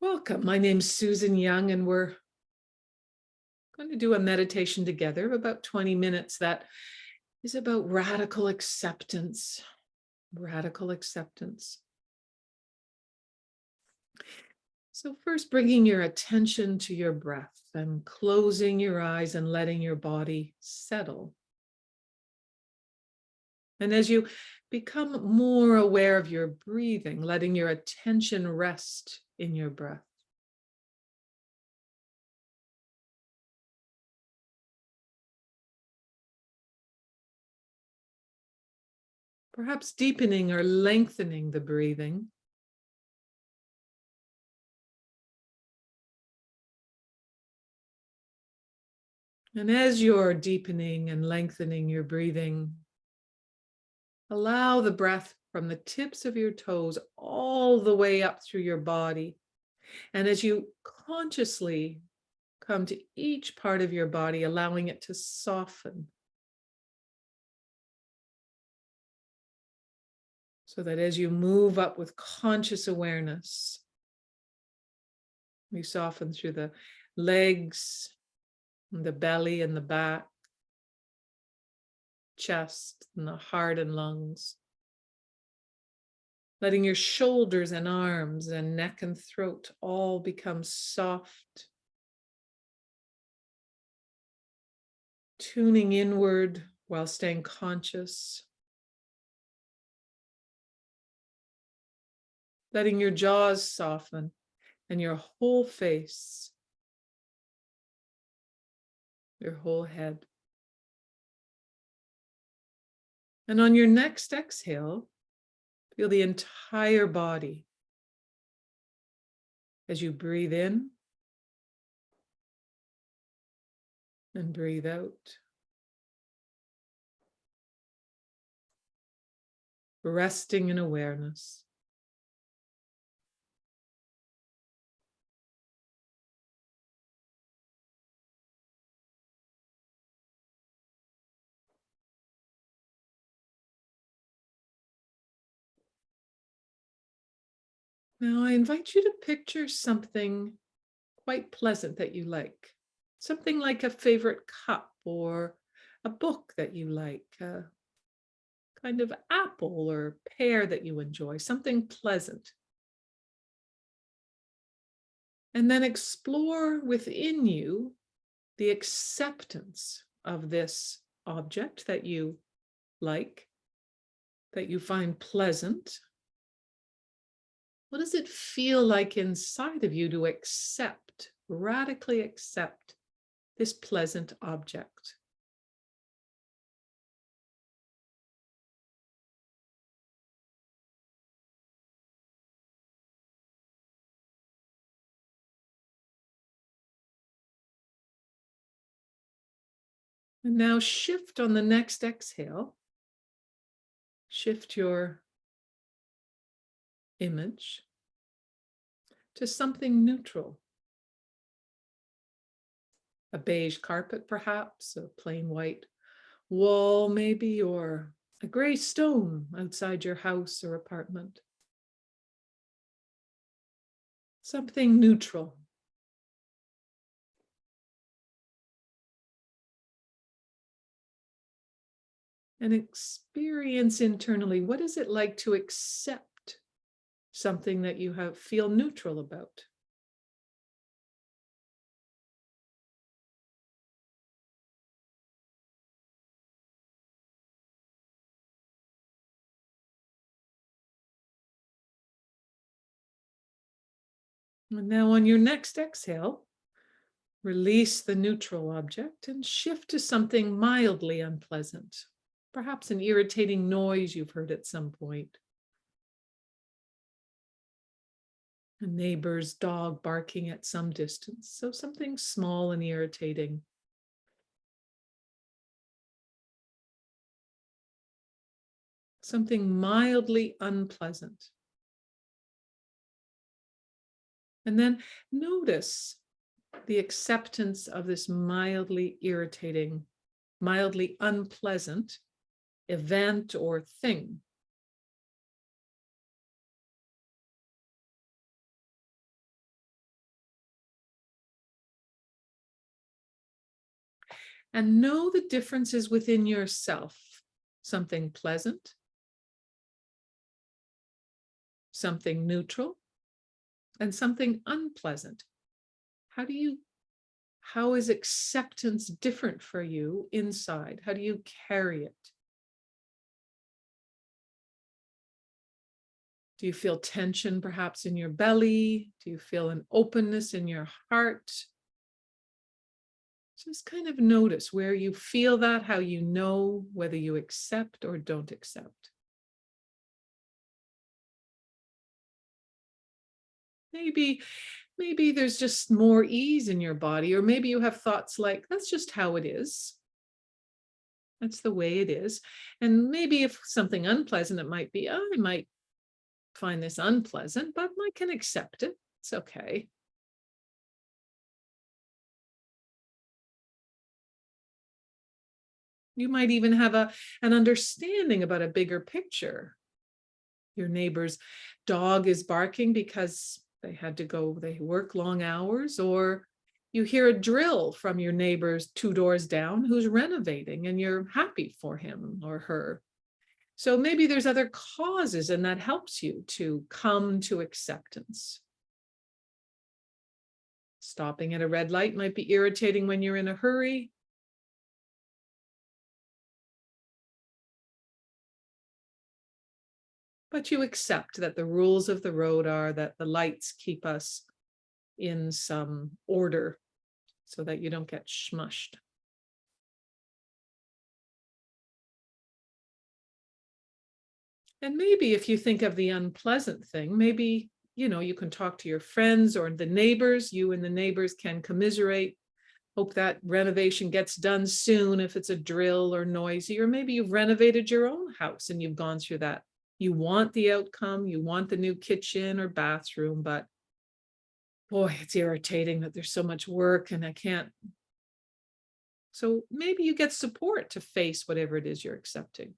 Welcome. My name's Susan Young, and we're going to do a meditation together of about 20 minutes that is about radical acceptance. Radical acceptance. So, first, bringing your attention to your breath and closing your eyes and letting your body settle. And as you become more aware of your breathing, letting your attention rest in your breath. Perhaps deepening or lengthening the breathing. And as you're deepening and lengthening your breathing, allow the breath from the tips of your toes all the way up through your body. And as you consciously come to each part of your body, allowing it to soften. So that as you move up with conscious awareness, you soften through the legs, the belly and the back, chest and the heart and lungs. Letting your shoulders and arms and neck and throat all become soft. Tuning inward while staying conscious. Letting your jaws soften and your whole face, your whole head. And on your next exhale, feel the entire body as you breathe in and breathe out. Resting in awareness. Now I invite you to picture something quite pleasant that you like. Something like a favorite cup or a book that you like, a kind of apple or pear that you enjoy, something pleasant. And then explore within you the acceptance of this object that you like, that you find pleasant. What does it feel like inside of you to accept, radically accept this pleasant object? And now shift on the next exhale. Shift your image to something neutral. A beige carpet, perhaps, a plain white wall, maybe, or a gray stone outside your house or apartment. Something neutral. And experience internally, what is it like to accept something that you feel neutral about? And now on your next exhale, release the neutral object and shift to something mildly unpleasant, perhaps an irritating noise you've heard at some point. A neighbor's dog barking at some distance, so something small and irritating. Something mildly unpleasant. And then notice the acceptance of this mildly irritating, mildly unpleasant event or thing. and know the differences within yourself. Something pleasant, something neutral, and something unpleasant. How is acceptance different for you inside? How do you carry it? Do you feel tension perhaps in your belly? Do you feel an openness in your heart? Just kind of notice where you feel that, how you know whether you accept or don't accept. Maybe there's just more ease in your body, or maybe you have thoughts like, that's just how it is. That's the way it is. And maybe if something unpleasant, it might be, oh, I might find this unpleasant, but I can accept it. It's okay. You might even have an understanding about a bigger picture. Your neighbor's dog is barking because they work long hours, or you hear a drill from your neighbor's 2 doors down who's renovating and you're happy for him or her. So maybe there's other causes, and that helps you to come to acceptance. Stopping at a red light might be irritating when you're in a hurry. But you accept that the rules of the road are that the lights keep us in some order so that you don't get smushed. And maybe if you think of the unpleasant thing, maybe, you can talk to your friends or the neighbors. You and the neighbors can commiserate. Hope that renovation gets done soon if it's a drill or noisy, or maybe you've renovated your own house and you've gone through that. You want the outcome, you want the new kitchen or bathroom, but boy, it's irritating that there's so much work and I can't. So maybe you get support to face whatever it is you're accepting.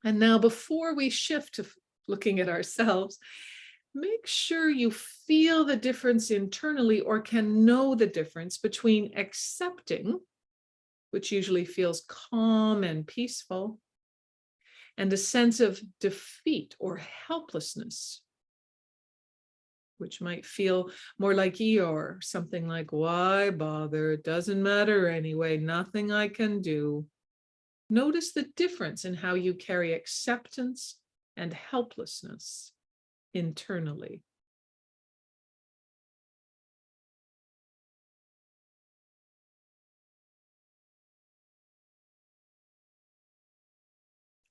And now, before we shift to looking at ourselves, make sure you feel the difference internally, or can know the difference between accepting, which usually feels calm and peaceful, and a sense of defeat or helplessness, which might feel more like Eeyore, something like, why bother? It doesn't matter anyway, nothing I can do. Notice the difference in how you carry acceptance and helplessness internally.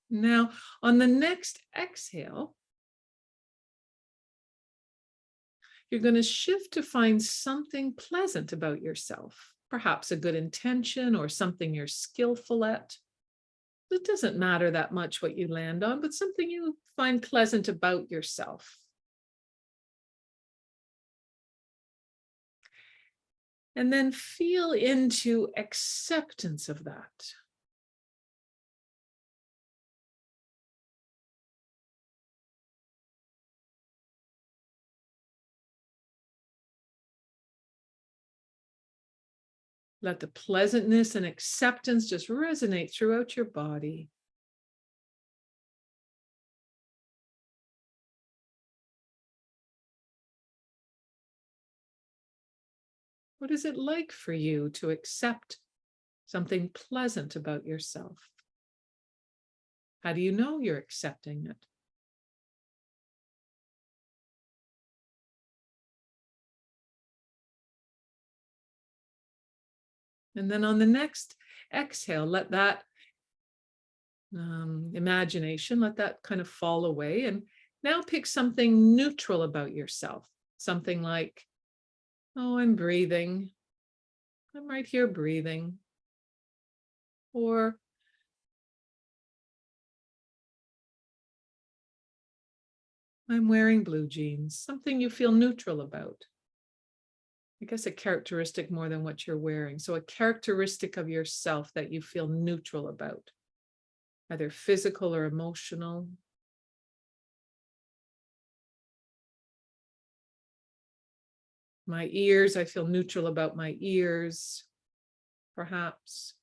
Now, on the next exhale, you're going to shift to find something pleasant about yourself, perhaps a good intention or something you're skillful at. It doesn't matter that much what you land on, but something you find pleasant about yourself. And then feel into acceptance of that. Let the pleasantness and acceptance just resonate throughout your body. What is it like for you to accept something pleasant about yourself? How do you know you're accepting it? And then on the next exhale, let that imagination, let that kind of fall away. And now pick something neutral about yourself. Something like, oh, I'm breathing. I'm right here breathing. Or I'm wearing blue jeans. Something you feel neutral about. I guess a characteristic more than what you're wearing. So a characteristic of yourself that you feel neutral about, either physical or emotional. My ears, I feel neutral about my ears, perhaps.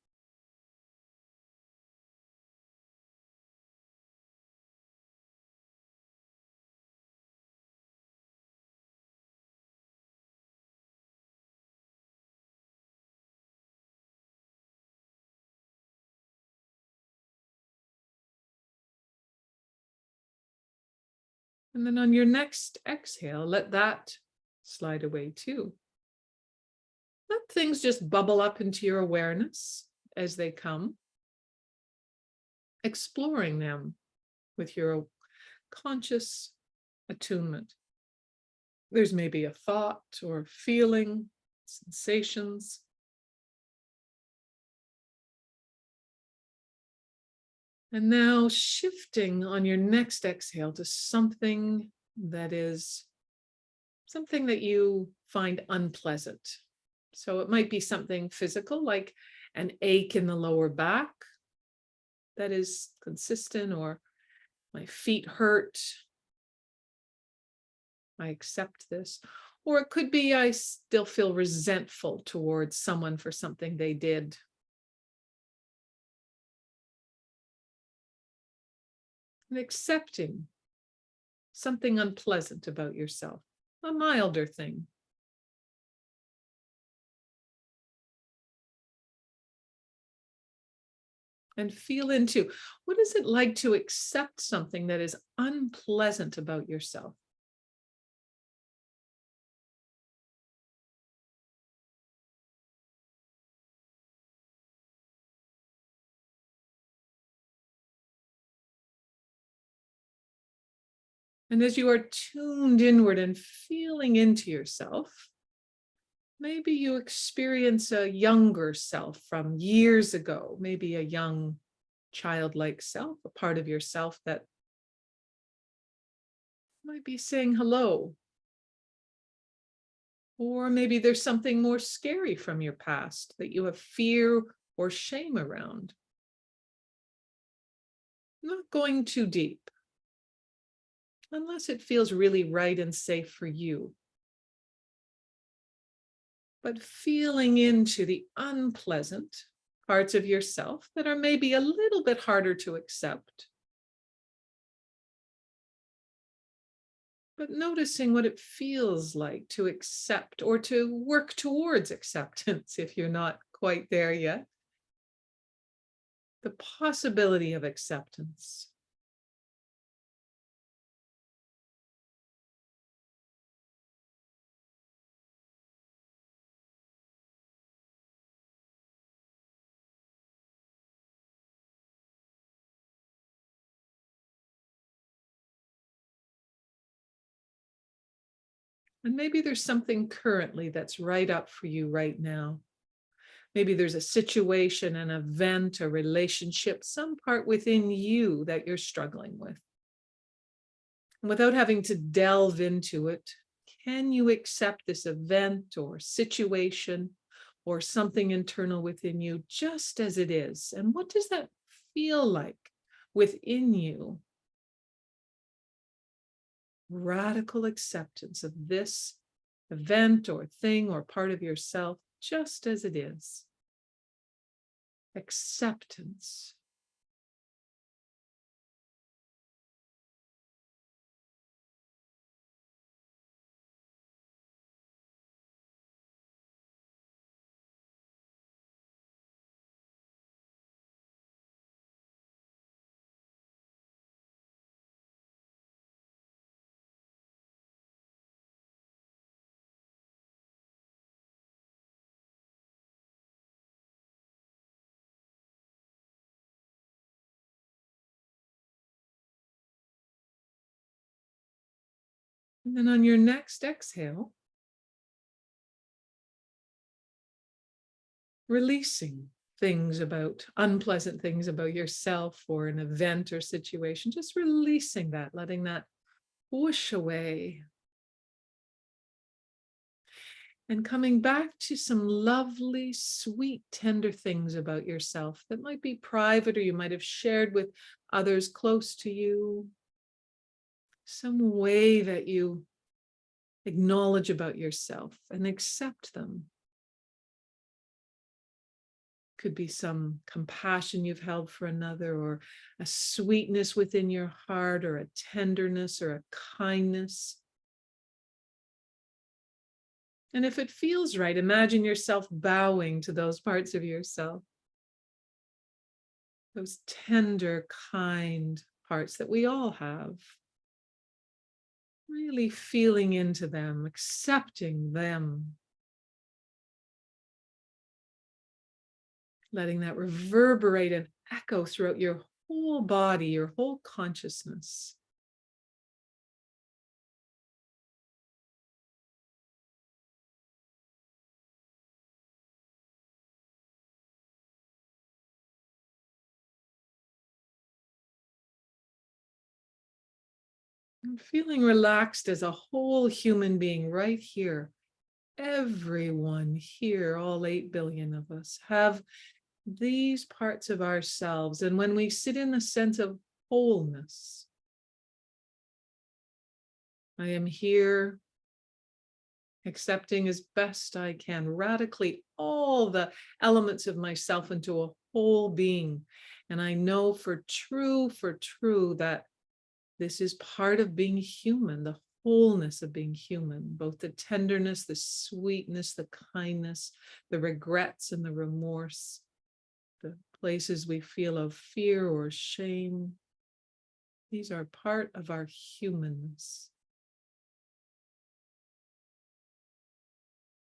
And then on your next exhale, let that slide away too. Let things just bubble up into your awareness as they come, exploring them with your conscious attunement. There's maybe a thought or feeling, sensations. And now shifting on your next exhale to something that is something that you find unpleasant. So it might be something physical, like an ache in the lower back that is consistent, or my feet hurt. I accept this. Or it could be I still feel resentful towards someone for something they did. And accepting something unpleasant about yourself, a milder thing. And feel into, what is it like to accept something that is unpleasant about yourself? And as you are tuned inward and feeling into yourself, maybe you experience a younger self from years ago, maybe a young childlike self, a part of yourself that might be saying hello. Or maybe there's something more scary from your past that you have fear or shame around. Not going too deep, unless it feels really right and safe for you. But feeling into the unpleasant parts of yourself that are maybe a little bit harder to accept. But noticing what it feels like to accept or to work towards acceptance if you're not quite there yet. The possibility of acceptance. And maybe there's something currently that's right up for you right now. Maybe there's a situation, an event, a relationship, some part within you that you're struggling with. And without having to delve into it, can you accept this event or situation or something internal within you just as it is? And what does that feel like within you? Radical acceptance of this event or thing or part of yourself just as it is. Acceptance. And then on your next exhale, releasing things about unpleasant things about yourself or an event or situation, just releasing that, letting that whoosh away. And coming back to some lovely, sweet, tender things about yourself that might be private or you might have shared with others close to you. Some way that you acknowledge about yourself and accept them. Could be some compassion you've held for another, or a sweetness within your heart, or a tenderness, or a kindness. And if it feels right, imagine yourself bowing to those parts of yourself, those tender, kind parts that we all have. Really feeling into them, accepting them, letting that reverberate and echo throughout your whole body, your whole consciousness. And feeling relaxed as a whole human being right here. Everyone here, all 8 billion of us, have these parts of ourselves. And when we sit in the sense of wholeness, I am here accepting as best I can radically all the elements of myself into a whole being. And I know for true that this is part of being human, the wholeness of being human, both the tenderness, the sweetness, the kindness, the regrets and the remorse, the places we feel of fear or shame. These are part of our humanness.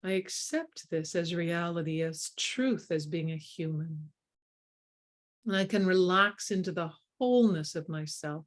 I accept this as reality, as truth, as being a human. And I can relax into the wholeness of myself.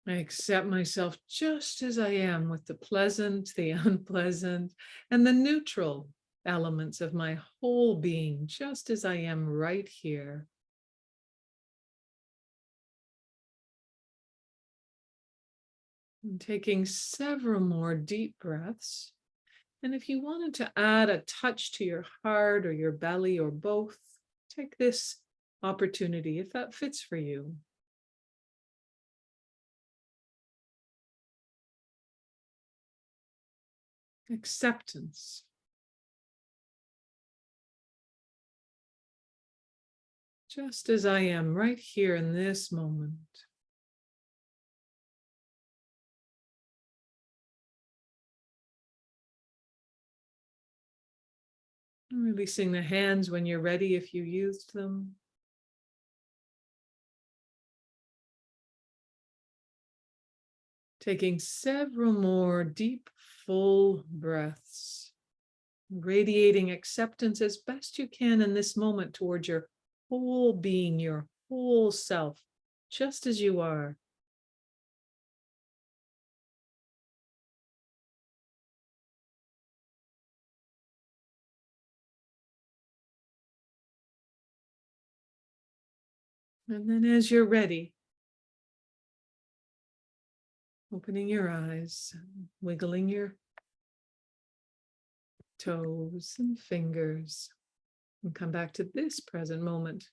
I accept myself just as I am, with the pleasant, the unpleasant, and the neutral elements of my whole being, just as I am right here. And taking several more deep breaths. And if you wanted to add a touch to your heart or your belly or both, take this opportunity if that fits for you. Acceptance. Just as I am right here in this moment. Releasing the hands when you're ready, if you used them. Taking several more deep, full breaths. Radiating acceptance as best you can in this moment towards your whole being, your whole self, just as you are. And then as you're ready, opening your eyes, wiggling your toes and fingers, and come back to this present moment.